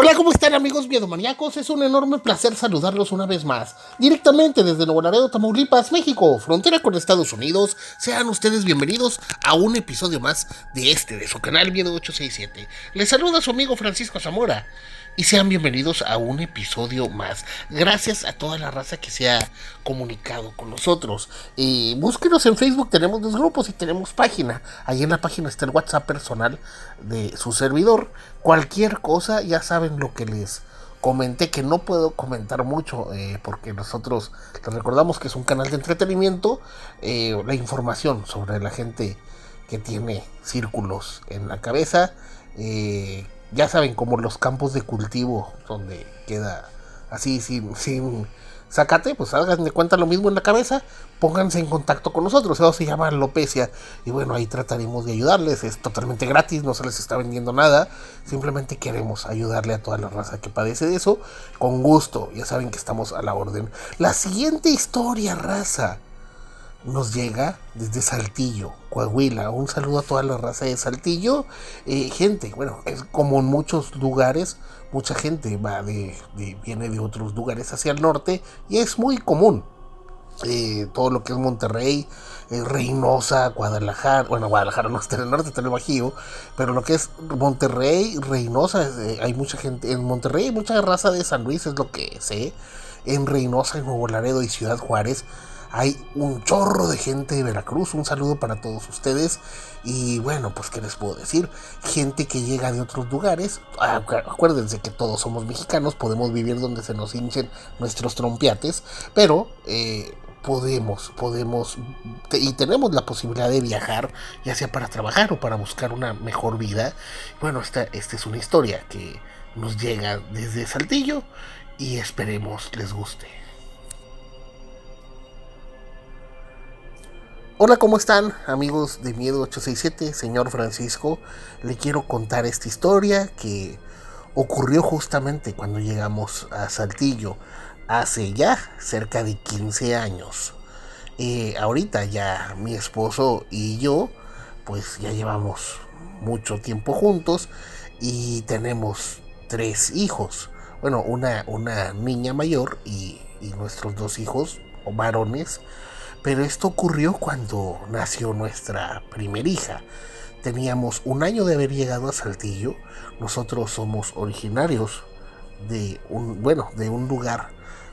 Hola, ¿cómo están amigos miedomaníacos? Es un enorme placer saludarlos una vez más, directamente desde Nuevo Laredo, Tamaulipas, México, frontera con Estados Unidos. Sean ustedes bienvenidos a un episodio más de su canal Miedo 867. Les saluda su amigo Francisco Zamora y sean bienvenidos a un episodio más. Gracias a toda la raza que se ha comunicado con nosotros. Búsquenos en Facebook, tenemos dos grupos y tenemos página. Ahí en la página está el WhatsApp personal de su servidor. Cualquier cosa, ya saben lo que les comenté, que no puedo comentar mucho porque nosotros les recordamos que es un canal de entretenimiento. La información sobre la gente que tiene círculos en la cabeza, ya saben, como los campos de cultivo donde queda así sin zacate, pues hagan de cuenta lo mismo en la cabeza, pónganse en contacto con nosotros. Eso se llama alopecia y bueno, ahí trataremos de ayudarles. Es totalmente gratis, no se les está vendiendo nada, simplemente queremos ayudarle a toda la raza que padece de eso, con gusto. Ya saben que estamos a la orden. La siguiente historia, raza, nos llega desde Saltillo, Coahuila. Un saludo a toda la raza de Saltillo. Gente, bueno, es como en muchos lugares, mucha gente viene de otros lugares hacia el norte y es muy común. Todo lo que es Monterrey, Reynosa, Guadalajara. Bueno, Guadalajara no está en el norte, está en el Bajío, pero lo que es Monterrey, Reynosa, hay mucha gente. En Monterrey hay mucha raza de San Luis, es lo que sé. En Reynosa, en Nuevo Laredo y Ciudad Juárez hay un chorro de gente de Veracruz. Un saludo para todos ustedes. Y bueno, pues qué les puedo decir, gente que llega de otros lugares. Acuérdense que todos somos mexicanos, podemos vivir donde se nos hinchen nuestros trompiates, pero podemos y tenemos la posibilidad de viajar, ya sea para trabajar o para buscar una mejor vida. Bueno, esta es una historia que nos llega desde Saltillo y esperemos les guste. Hola, ¿cómo están amigos de Miedo 867? Señor Francisco, le quiero contar esta historia que ocurrió justamente cuando llegamos a Saltillo hace ya cerca de 15 años. Ahorita ya mi esposo y yo pues ya llevamos mucho tiempo juntos y tenemos 3 hijos. Bueno, una niña mayor y nuestros 2 hijos o varones. Pero esto ocurrió cuando nació nuestra primer hija. Teníamos un año de haber llegado a Saltillo. Nosotros somos originarios de un lugar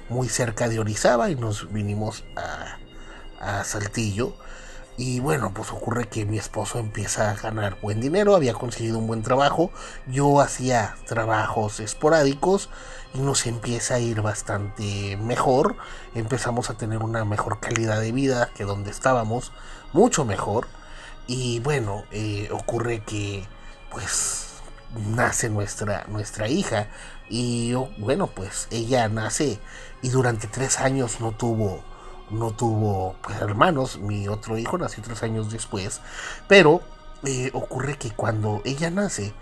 muy cerca de Orizaba y nos vinimos a Saltillo. Y bueno, pues ocurre que mi esposo empieza a ganar buen dinero, había conseguido un buen trabajo, yo hacía trabajos esporádicos y nos empieza a ir bastante mejor. Empezamos a tener una mejor calidad de vida que donde estábamos, mucho mejor. Y bueno, ocurre que pues nace nuestra hija y bueno, pues ella nace y durante 3 años no tuvo pues, hermanos. Mi otro hijo nació 3 años después, pero ocurre que cuando ella nace,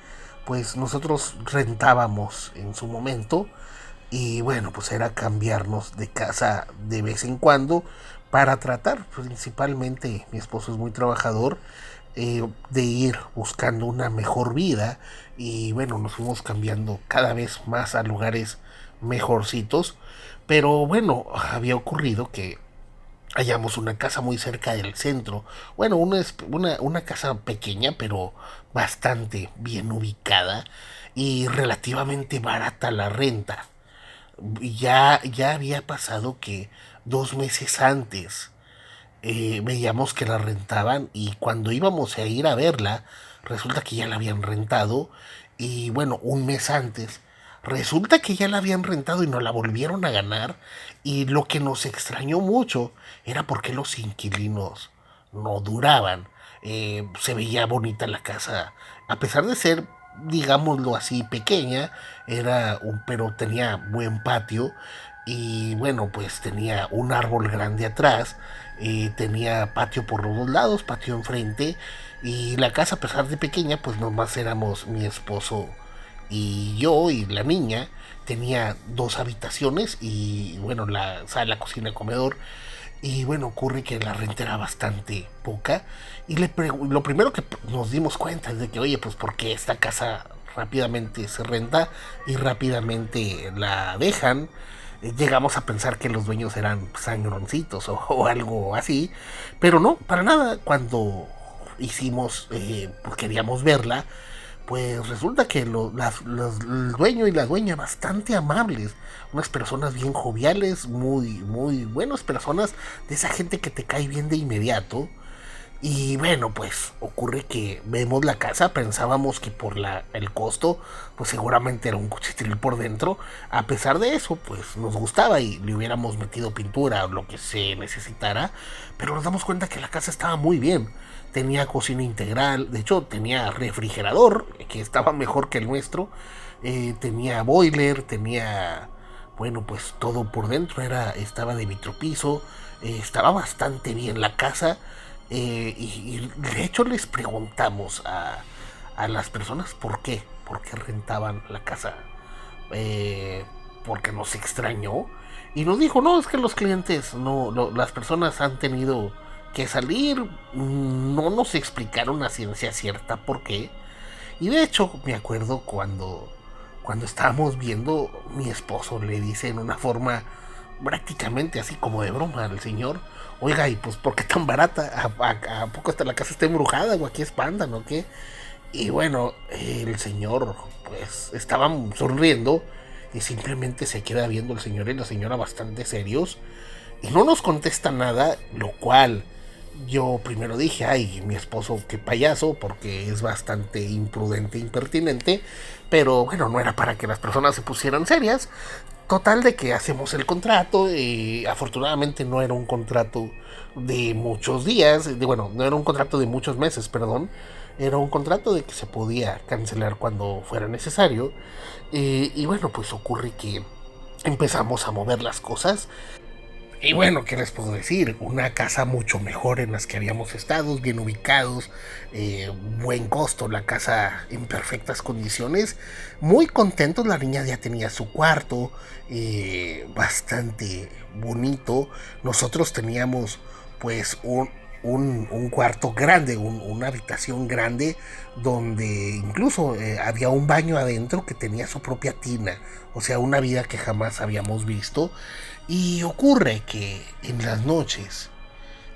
pues nosotros rentábamos en su momento y bueno, pues era cambiarnos de casa de vez en cuando para tratar, principalmente mi esposo es muy trabajador, de ir buscando una mejor vida y bueno, nos fuimos cambiando cada vez más a lugares mejorcitos, pero bueno, había ocurrido que hallamos una casa muy cerca del centro. Bueno, una casa pequeña, pero bastante bien ubicada y relativamente barata la renta. Ya había pasado que 2 meses antes veíamos que la rentaban y cuando íbamos a ir a verla, resulta que ya la habían rentado y bueno, un mes antes, resulta que ya la habían rentado y nos la volvieron a ganar y lo que nos extrañó mucho era porque los inquilinos no duraban. Se veía bonita la casa, a pesar de ser, digámoslo así, pequeña, pero tenía buen patio y bueno, pues tenía un árbol grande atrás, tenía patio por los dos lados, patio enfrente y la casa a pesar de pequeña pues nomás éramos mi esposo y yo y la niña. Tenía 2 habitaciones y bueno, la sala, cocina, comedor. Y bueno, ocurre que la renta era bastante poca. Y lo primero que nos dimos cuenta es de que, oye, pues ¿por qué esta casa rápidamente se renta y rápidamente la dejan. Llegamos a pensar que los dueños eran sangroncitos o algo así, pero no, para nada. Cuando hicimos, pues queríamos verla, pues resulta que el dueño y la dueña bastante amables, unas personas bien joviales, muy buenas personas, de esa gente que te cae bien de inmediato. Y bueno, pues ocurre que vemos la casa, pensábamos que por el costo, pues seguramente era un cuchitril por dentro. A pesar de eso, pues nos gustaba y le hubiéramos metido pintura o lo que se necesitara, pero nos damos cuenta que la casa estaba muy bien. Tenía cocina integral, de hecho tenía refrigerador, que estaba mejor que el nuestro, tenía boiler, tenía, bueno, pues todo por dentro, estaba de vitropiso, estaba bastante bien la casa. Y de hecho les preguntamos a las personas por qué rentaban la casa, eh, porque nos extrañó y nos dijo, no, es que los clientes, no, las personas han tenido que salir, no nos explicaron a ciencia cierta por qué. Y de hecho me acuerdo cuando estábamos viendo, mi esposo le dice en una forma prácticamente así como de broma al señor, oiga, ¿y pues por qué tan barata? ¿A poco hasta la casa está embrujada o aquí espantan o qué? Y bueno, el señor pues estaba sonriendo y simplemente se queda viendo el señor y la señora bastante serios y no nos contesta nada, lo cual yo primero dije, ay, mi esposo, qué payaso, porque es bastante imprudente, impertinente, pero bueno, no era para que las personas se pusieran serias. Total de que hacemos el contrato y afortunadamente no era un contrato de muchos días, bueno, no era un contrato de muchos meses, perdón, era un contrato de que se podía cancelar cuando fuera necesario. Y bueno, pues ocurre que empezamos a mover las cosas y bueno, ¿qué les puedo decir? Una casa mucho mejor en las que habíamos estado, bien ubicados, buen costo, la casa en perfectas condiciones, muy contentos, la niña ya tenía su cuarto, bastante bonito, nosotros teníamos pues un cuarto grande, una habitación grande, donde incluso había un baño adentro que tenía su propia tina, o sea, una vida que jamás habíamos visto. Y ocurre que en las noches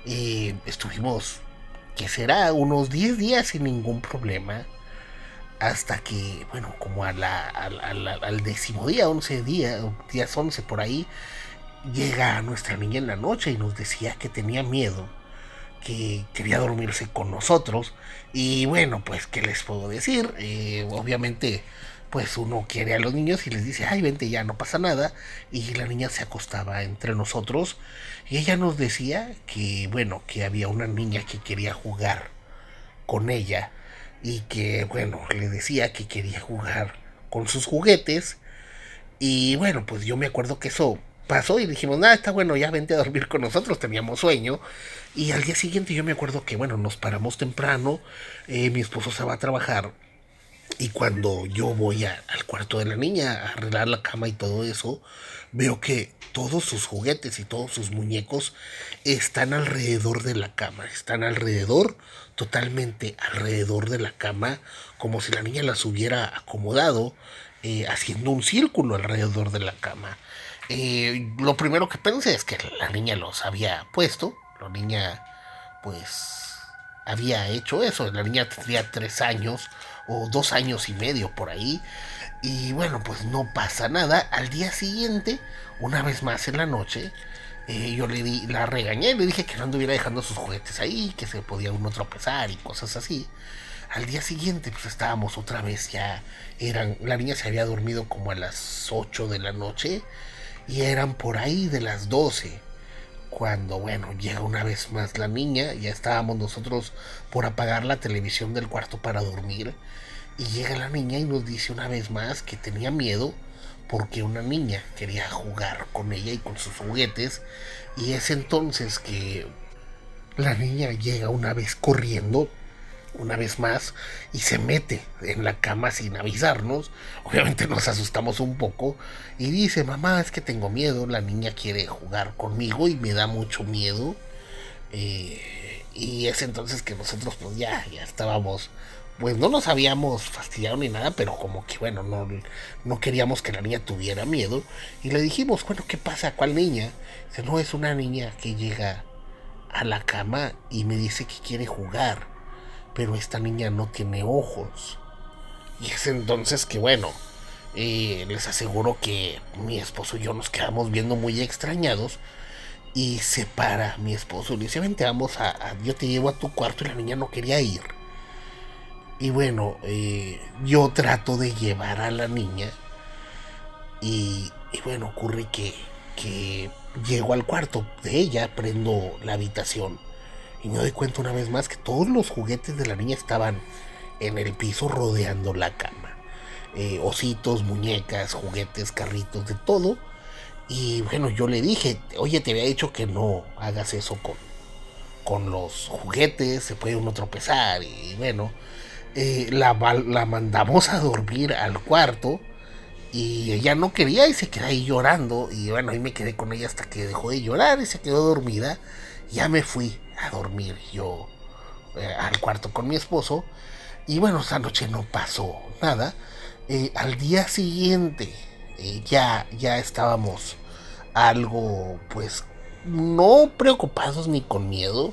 estuvimos, que será, unos 10 días sin ningún problema, hasta que, bueno, como al décimo día, 11 días, días 11 por ahí, llega nuestra niña en la noche y nos decía que tenía miedo, que quería dormirse con nosotros. Y bueno, pues, ¿qué les puedo decir? Obviamente, pues uno quiere a los niños y les dice, ay, vente ya, no pasa nada. Y la niña se acostaba entre nosotros y ella nos decía que, bueno, que había una niña que quería jugar con ella y que, bueno, le decía que quería jugar con sus juguetes. Y bueno, pues yo me acuerdo que eso pasó y dijimos, nada, está bueno, ya vente a dormir con nosotros, teníamos sueño. Y al día siguiente yo me acuerdo que, bueno, nos paramos temprano, mi esposo se va a trabajar y cuando yo voy al cuarto de la niña a arreglar la cama y todo eso, veo que todos sus juguetes y todos sus muñecos están alrededor de la cama, están alrededor, totalmente alrededor de la cama, como si la niña las hubiera acomodado, haciendo un círculo alrededor de la cama. Lo primero que pensé es que la niña los había puesto, la niña pues había hecho eso. La niña tendría 3 años o 2 años y medio por ahí. Y bueno, pues no pasa nada. Al día siguiente, una vez más en la noche, yo la regañé, le dije que no anduviera dejando sus juguetes ahí, que se podía uno tropezar y cosas así. Al día siguiente, pues estábamos otra vez, la niña se había dormido como a las 8 de la noche y eran por ahí de las 12 cuando, bueno, llega una vez más la niña, ya estábamos nosotros por apagar la televisión del cuarto para dormir, y llega la niña y nos dice una vez más que tenía miedo porque una niña quería jugar con ella y con sus juguetes, y es entonces que la niña llega una vez corriendo, una vez más, y se mete en la cama sin avisarnos. Obviamente nos asustamos un poco y dice, mamá, es que tengo miedo, la niña quiere jugar conmigo y me da mucho miedo. Y es entonces que nosotros pues ya estábamos pues no nos habíamos fastidiado ni nada, pero como que bueno, no queríamos que la niña tuviera miedo. Y le dijimos, bueno, ¿qué pasa? ¿Cuál niña? Dice, no, es una niña que llega a la cama y me dice que quiere jugar, pero esta niña no tiene ojos. Y es entonces que bueno, les aseguro que mi esposo y yo nos quedamos viendo muy extrañados. Y se para mi esposo y le dice, vente, yo te llevo a tu cuarto, y la niña no quería ir. Y bueno, yo trato de llevar a la niña y bueno, ocurre que llego al cuarto de ella, prendo la habitación y me doy cuenta una vez más que todos los juguetes de la niña estaban en el piso rodeando la cama. Ositos, muñecas, juguetes, carritos, de todo. Y bueno, yo le dije, oye, te había dicho que no hagas eso con los juguetes, se puede uno tropezar. Y bueno, la mandamos a dormir al cuarto y ella no quería y se quedó ahí llorando. Y bueno, ahí me quedé con ella hasta que dejó de llorar y se quedó dormida. Ya me fui a dormir yo al cuarto con mi esposo. Y bueno, esa noche no pasó nada. Al día siguiente ya estábamos algo, pues, no preocupados ni con miedo,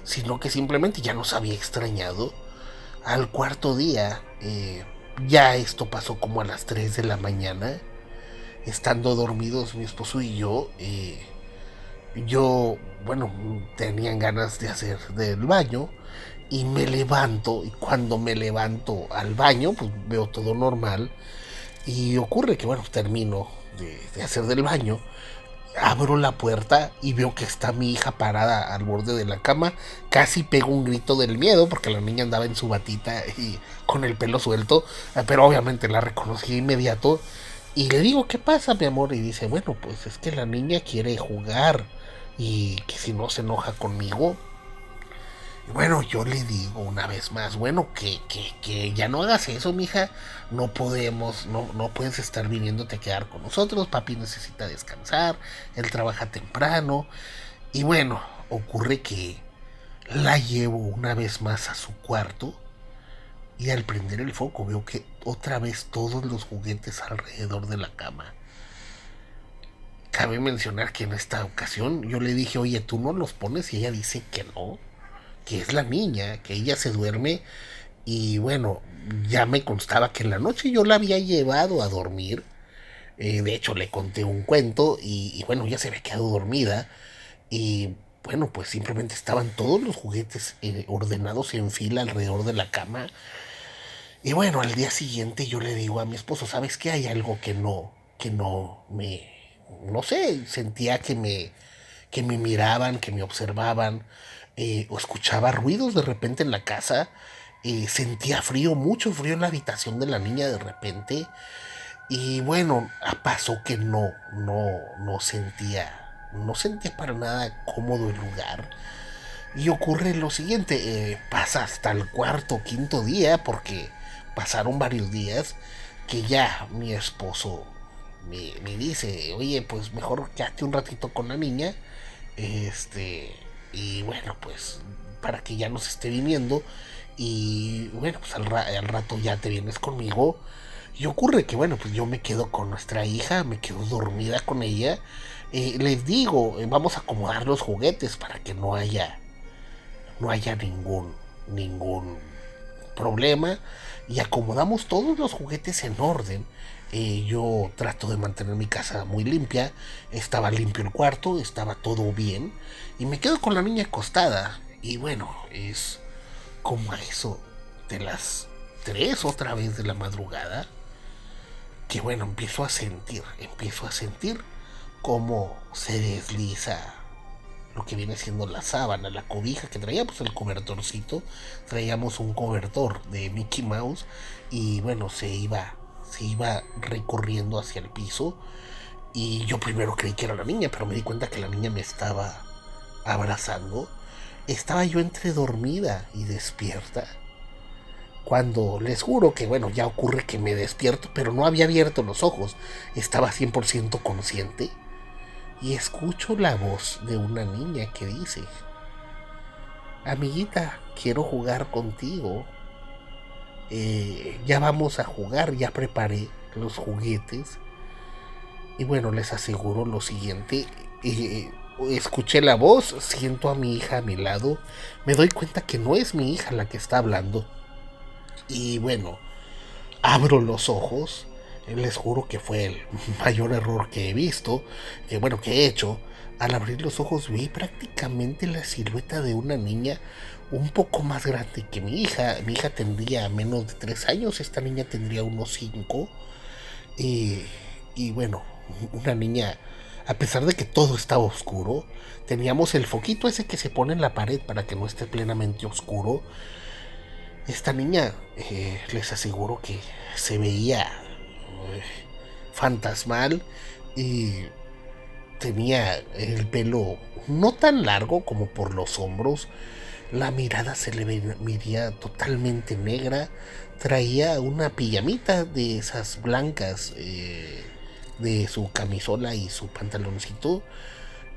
sino que simplemente ya nos había extrañado. Al cuarto día, ya esto pasó como a las 3 de la mañana, estando dormidos mi esposo y yo, bueno, tenían ganas de hacer del baño y me levanto, y cuando me levanto al baño, pues veo todo normal y ocurre que, bueno, termino de hacer del baño. Abro la puerta y veo que está mi hija parada al borde de la cama. Casi pego un grito del miedo porque la niña andaba en su batita y con el pelo suelto. Pero obviamente la reconocí de inmediato. Y le digo, ¿qué pasa, mi amor? Y dice, bueno, pues es que la niña quiere jugar y que si no se enoja conmigo. Y bueno, yo le digo una vez más, bueno, que ya no hagas eso, mija. No podemos, no puedes estar viniéndote a quedar con nosotros. Papi necesita descansar, él trabaja temprano. Y bueno, ocurre que la llevo una vez más a su cuarto. Y al prender el foco veo que otra vez todos los juguetes alrededor de la cama. Cabe mencionar que en esta ocasión yo le dije, oye, ¿tú no los pones? Y ella dice que no, que es la niña, que ella se duerme. Y bueno, ya me constaba que en la noche yo la había llevado a dormir. De hecho, le conté un cuento y bueno, ya se había quedado dormida. Y bueno, pues simplemente estaban todos los juguetes ordenados en fila alrededor de la cama. Y bueno, al día siguiente yo le digo a mi esposo, ¿sabes qué? Hay algo que no me, no sé, sentía que me miraban, que me observaban, o escuchaba ruidos de repente en la casa, sentía frío, mucho frío en la habitación de la niña de repente. Y bueno, pasó que no sentía para nada cómodo el lugar. Y ocurre lo siguiente, pasa hasta el cuarto o quinto día, porque pasaron varios días, que ya mi esposo me dice, oye, pues mejor quédate un ratito con la niña, y bueno, pues para que ya no se esté viniendo, y bueno, pues al rato ya te vienes conmigo. Y ocurre que bueno, pues yo me quedo con nuestra hija, me quedo dormida con ella. Les digo, vamos a acomodar los juguetes para que no haya ningún problema, y acomodamos todos los juguetes en orden. Yo trato de mantener mi casa muy limpia, estaba limpio el cuarto, estaba todo bien, y me quedo con la niña acostada. Y bueno, es como a eso de las 3 otra vez de la madrugada, que bueno, empiezo a sentir cómo se desliza lo que viene siendo la sábana, la cobija que traíamos, el cobertorcito. Traíamos un cobertor de Mickey Mouse y bueno, se iba recorriendo hacia el piso. Y yo primero creí que era la niña, pero me di cuenta que la niña me estaba abrazando. Estaba yo entre dormida y despierta, cuando les juro que bueno, ya ocurre que me despierto, pero no había abierto los ojos, estaba 100% consciente. Y escucho la voz de una niña que dice, amiguita, quiero jugar contigo. Ya vamos a jugar, ya preparé los juguetes. Y bueno, les aseguro lo siguiente. Escuché la voz, siento a mi hija a mi lado, me doy cuenta que no es mi hija la que está hablando. Y bueno, abro los ojos. Les juro que fue el mayor error que he visto, que he hecho. Al abrir los ojos vi prácticamente la silueta de una niña un poco más grande que mi hija. Mi hija tendría menos de 3 años, esta niña tendría unos 5. Y, y bueno, una niña, a pesar de que todo estaba oscuro, teníamos el foquito ese que se pone en la pared para que no esté plenamente oscuro. Esta niña, les aseguro que se veía fantasmal y tenía el pelo no tan largo como por los hombros. La mirada se le veía totalmente negra. Traía una pijamita de esas blancas, de su camisola y su pantaloncito.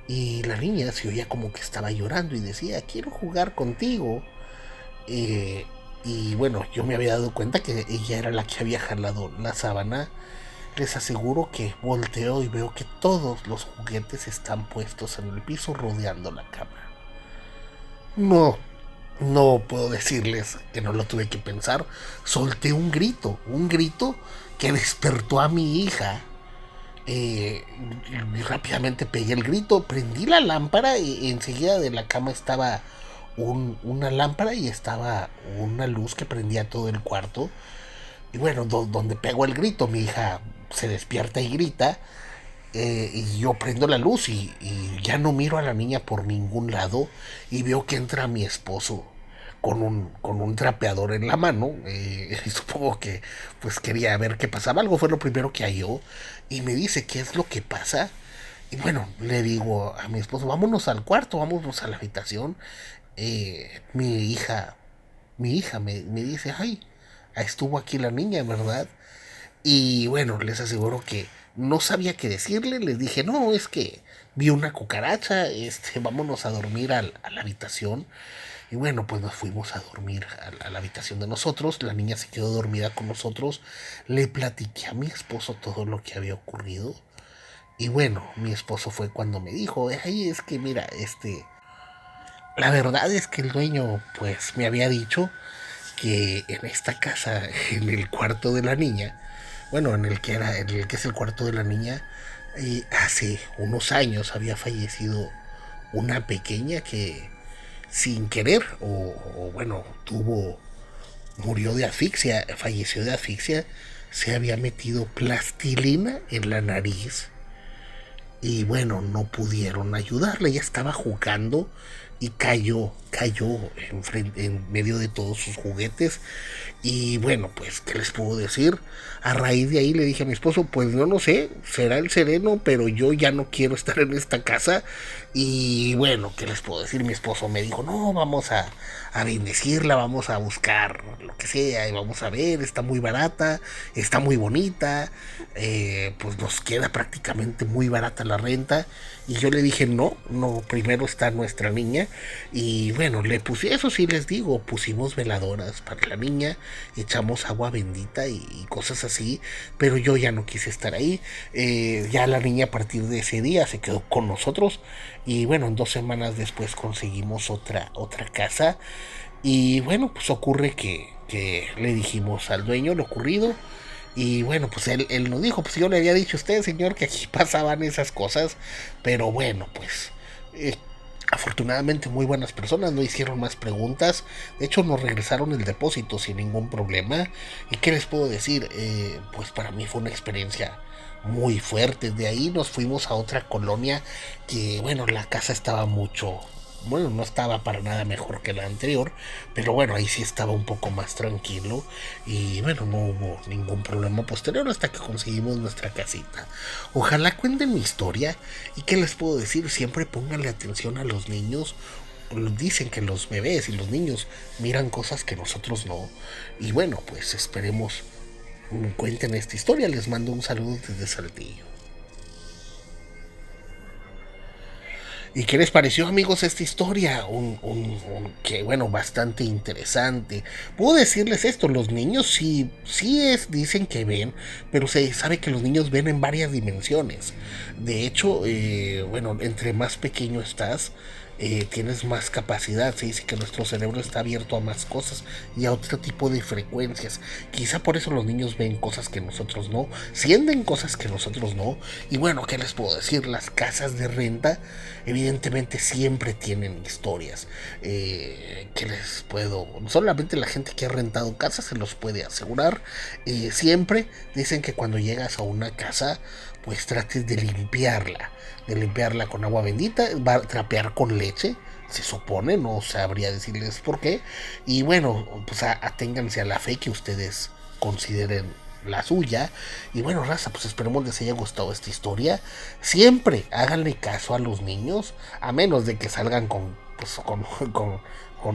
Y la niña se oía como que estaba llorando y decía, quiero jugar contigo. Eh, y bueno, yo me había dado cuenta que ella era la que había jalado la sábana. Les aseguro que volteo y veo que todos los juguetes están puestos en el piso rodeando la cama. No, no puedo decirles que no lo tuve que pensar. Solté un grito que despertó a mi hija. Y rápidamente pegué el grito, prendí la lámpara y enseguida de la cama estaba una lámpara y estaba una luz que prendía todo el cuarto. Y bueno, donde pego el grito, mi hija se despierta y grita. Y yo prendo la luz y ya no miro a la niña por ningún lado. Y veo que entra mi esposo con un trapeador en la mano. Y supongo que pues quería ver qué pasaba. Algo fue lo primero que halló. Y me dice, ¿qué es lo que pasa? Y bueno, le digo a mi esposo, vámonos al cuarto, vámonos a la habitación. Mi hija, me dice, ay, estuvo aquí la niña, ¿verdad? Y bueno, les aseguro que no sabía qué decirle. Les dije, no, es que vi una cucaracha, vámonos a dormir a la habitación. Y bueno, pues nos fuimos a dormir a la habitación de nosotros. La niña se quedó dormida con nosotros. Le platiqué a mi esposo todo lo que había ocurrido. Y bueno, mi esposo fue cuando me dijo, ay, es que mira, la verdad es que el dueño pues me había dicho que en esta casa, en el cuarto de la niña, bueno, en el que es el cuarto de la niña, hace unos años había fallecido una pequeña que sin querer, o bueno, murió de asfixia, falleció de asfixia. Se había metido plastilina en la nariz y bueno, no pudieron ayudarle. Ella estaba jugando y cayó en medio de todos sus juguetes. Y bueno, pues, ¿qué les puedo decir? A raíz de ahí le dije a mi esposo, pues yo no sé, será el sereno, pero yo ya no quiero estar en esta casa. Y bueno, ¿qué les puedo decir? Mi esposo me dijo, no, vamos a bendecirla, vamos a buscar lo que sea, y vamos a ver, está muy barata, está muy bonita, pues nos queda prácticamente muy barata la renta. Y yo le dije, no, no, primero está nuestra niña. Y bueno, eso sí les digo, pusimos veladoras para la niña, echamos agua bendita y cosas así, pero yo ya no quise estar ahí. Ya la niña a partir de ese día se quedó con nosotros. Y bueno, en 2 semanas después conseguimos otra casa. Y bueno, pues ocurre que le dijimos al dueño lo ocurrido. Y bueno, pues él nos dijo, pues yo le había dicho a usted, señor, que aquí pasaban esas cosas. Pero bueno, pues afortunadamente muy buenas personas, no hicieron más preguntas. De hecho nos regresaron el depósito sin ningún problema. ¿Y qué les puedo decir? Pues para mí fue una experiencia muy fuerte. De ahí nos fuimos a otra colonia que bueno, la casa estaba bueno, no estaba para nada mejor que la anterior, pero bueno, ahí sí estaba un poco más tranquilo y bueno, no hubo ningún problema posterior hasta que conseguimos nuestra casita. Ojalá cuenten mi historia. Y qué les puedo decir, siempre pónganle atención a los niños. Dicen que los bebés y los niños miran cosas que nosotros no. Y bueno, pues esperemos cuenten esta historia. Les mando un saludo desde Saltillo. ¿Y qué les pareció, amigos, esta historia? Que bueno, bastante interesante. Puedo decirles esto, los niños dicen que ven, pero se sabe que los niños ven en varias dimensiones. De hecho, bueno, entre más pequeño estás, tienes más capacidad. Se dice que nuestro cerebro está abierto a más cosas y a otro tipo de frecuencias. Quizá por eso los niños ven cosas que nosotros no, sienten cosas que nosotros no. Y bueno, ¿qué les puedo decir? Las casas de renta evidentemente siempre tienen historias. Que les puedo, solamente la gente que ha rentado casas se los puede asegurar. Siempre dicen que cuando llegas a una casa, pues trates de limpiarla con agua bendita, va a trapear con leche, se supone, no sabría decirles por qué. Y bueno, pues aténganse a la fe que ustedes consideren la suya. Y bueno, raza, pues esperemos les haya gustado esta historia. Siempre háganle caso a los niños, a menos de que salgan con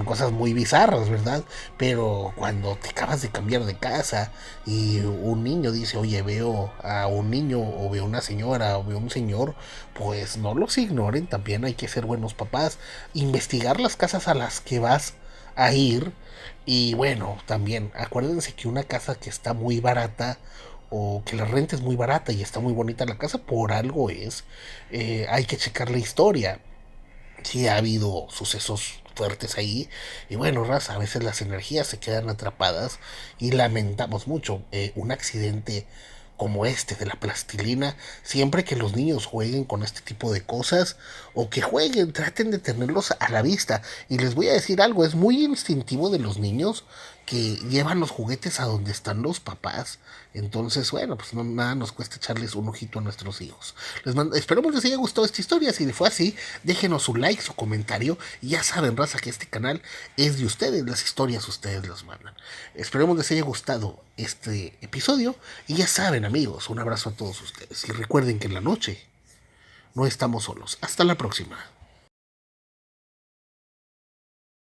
cosas muy bizarras, ¿verdad? Pero cuando te acabas de cambiar de casa y un niño dice, oye, veo a un niño o veo una señora o veo un señor, pues no los ignoren, también hay que ser buenos papás, investigar las casas a las que vas a ir. Y bueno, también acuérdense que una casa que está muy barata o que la renta es muy barata y está muy bonita la casa, por algo es. Hay que checar la historia. Si ha habido sucesos fuertes ahí. Y bueno, raza, a veces las energías se quedan atrapadas y lamentamos mucho un accidente como este de la plastilina. Siempre que los niños jueguen con este tipo de cosas o que jueguen, traten de tenerlos a la vista. Y les voy a decir algo, es muy instintivo de los niños que llevan los juguetes a donde están los papás. Entonces, bueno, pues no, nada nos cuesta echarles un ojito a nuestros hijos. Esperemos les haya gustado esta historia. Si fue así, déjenos su like, su comentario. Y ya saben, raza, que este canal es de ustedes. Las historias ustedes las mandan. Esperemos les haya gustado este episodio. Y ya saben, amigos, un abrazo a todos ustedes. Y recuerden que en la noche no estamos solos. Hasta la próxima.